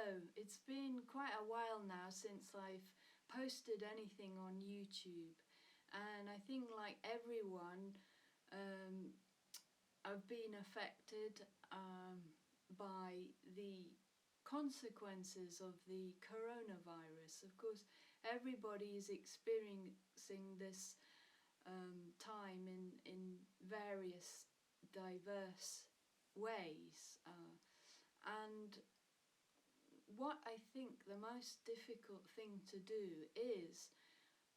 Hello, it's been quite a while now since I've posted anything on YouTube, and I think, like everyone, um, I've been affected by the consequences of the coronavirus. Of course, everybody is experiencing this time in various diverse ways, and what I think the most difficult thing to do is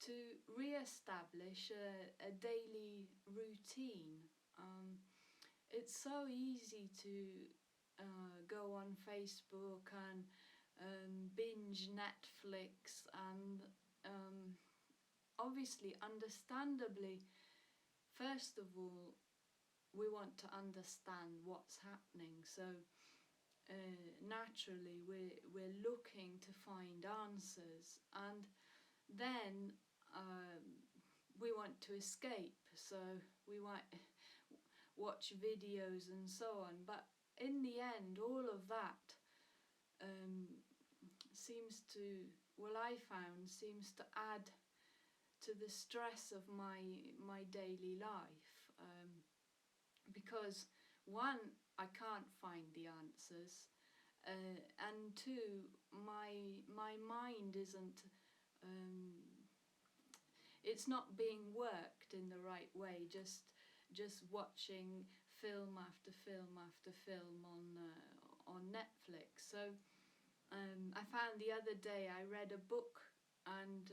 to re-establish a daily routine. It's so easy to go on Facebook and binge Netflix, and obviously, understandably, first of all, we want to understand what's happening. So naturally we're looking to find answers, and then we want to escape, so we might watch videos and so on, but in the end all of that seems to, well, I found, seems to add to the stress of my daily life, because one, I can't find the answers, and two, my mind isn't, it's not being worked in the right way. Just watching film after film after film on Netflix. So I found the other day I read a book, and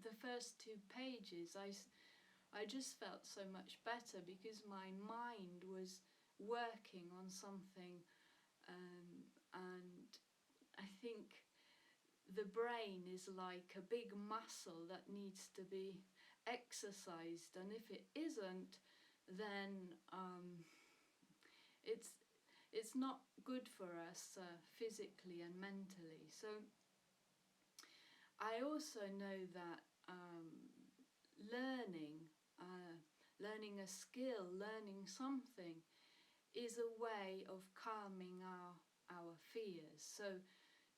the first 2 pages I just felt so much better because my mind was working on something, and I think the brain is like a big muscle that needs to be exercised, and if it isn't, then it's not good for us physically and mentally. So I also know that learning learning a skill, learning something, is a way of calming our fears. So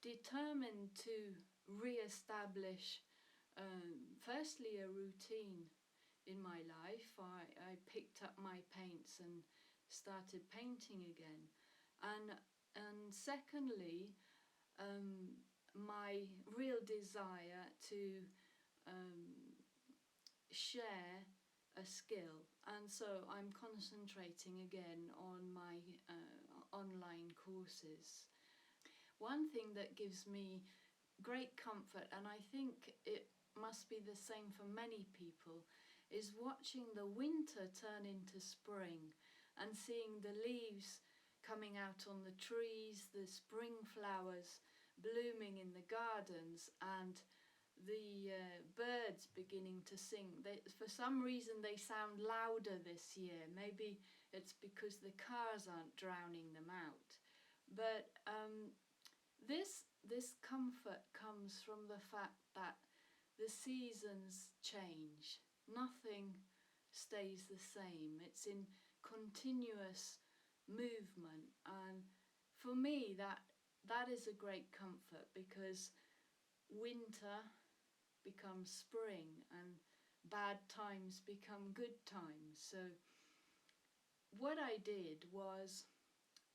determined to re-establish firstly a routine in my life, I picked up my paints and started painting again, and secondly, my real desire to share a skill, and so I'm concentrating again on my online courses. One thing that gives me great comfort, and I think it must be the same for many people, is watching the winter turn into spring and seeing the leaves coming out on the trees, the spring flowers blooming in the gardens, and the birds beginning to sing. For some reason they sound louder this year. Maybe it's because the cars aren't drowning them out. But this comfort comes from the fact that the seasons change. Nothing stays the same. It's in continuous movement, and for me that is a great comfort, because winter becomes spring and bad times become good times. So what I did was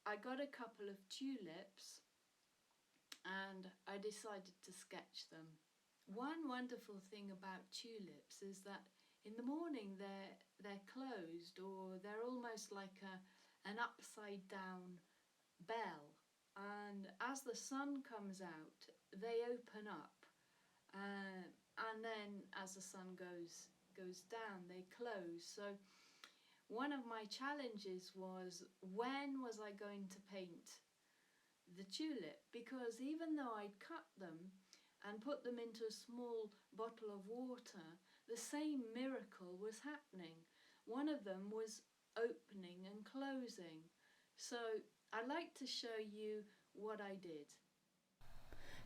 I got a couple of tulips and I decided to sketch them. One wonderful thing about tulips is that in the morning they're closed, or they're almost like an upside down bell, and as the sun comes out they open up, and then as the sun goes down they close. So one of my challenges was, when was I going to paint the tulip? Because even though I'd cut them and put them into a small bottle of water, the same miracle was happening. One of them was opening and closing. So I'd like to show you what I did.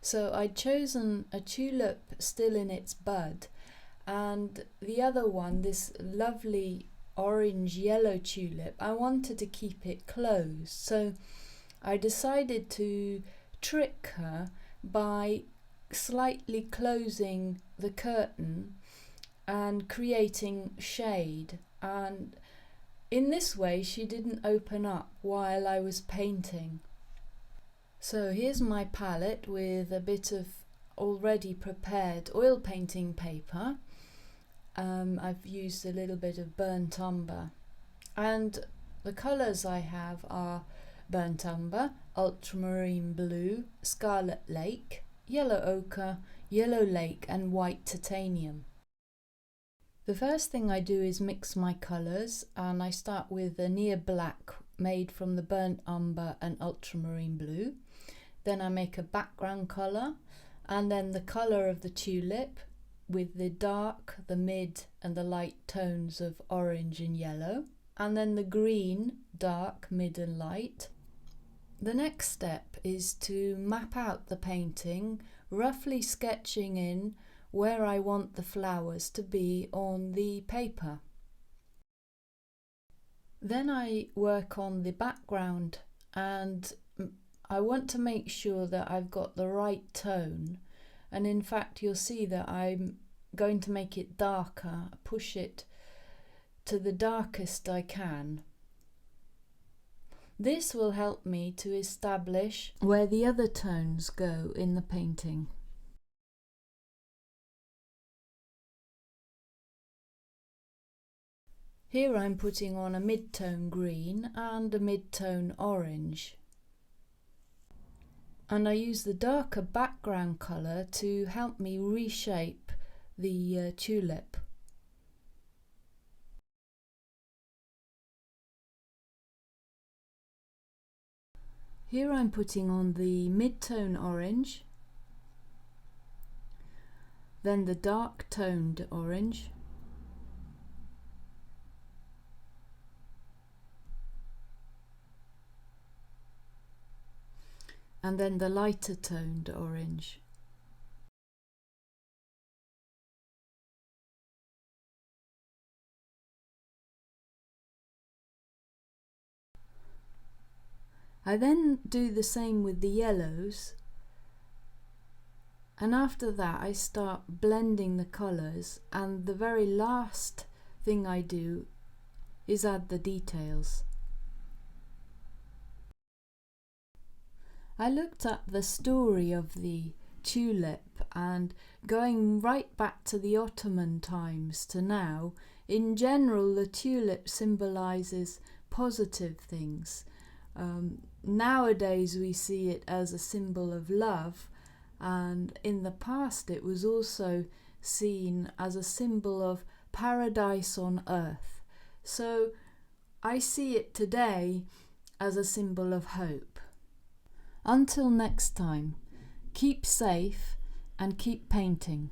So I'd chosen a tulip still in its bud, and the other one, this lovely orange yellow tulip, I wanted to keep it closed. So I decided to trick her by slightly closing the curtain and creating shade, and in this way she didn't open up while I was painting. So here's my palette with a bit of already prepared oil painting paper. I've used a little bit of burnt umber, and the colours I have are burnt umber, ultramarine blue, scarlet lake, yellow ochre, yellow lake and white titanium. The first thing I do is mix my colours, and I start with a near black made from the burnt umber and ultramarine blue. Then I make a background colour, and then the colour of the tulip with the dark, the mid and the light tones of orange and yellow, and then the green, dark, mid and light. The next step is to map out the painting, roughly sketching in where I want the flowers to be on the paper. Then I work on the background, and I want to make sure that I've got the right tone, and in fact you'll see that I'm going to make it darker, push it to the darkest I can. This will help me to establish where the other tones go in the painting. Here I'm putting on a mid-tone green and a mid-tone orange. And I use the darker background colour to help me reshape the tulip. Here I'm putting on the mid-tone orange, then the dark toned orange, and then the lighter toned orange. I then do the same with the yellows, and after that I start blending the colours, and the very last thing I do is add the details. I looked up the story of the tulip, and going right back to the Ottoman times to now, in general the tulip symbolises positive things. Nowadays we see it as a symbol of love, and in the past it was also seen as a symbol of paradise on earth. So I see it today as a symbol of hope. Until next time, keep safe and keep painting.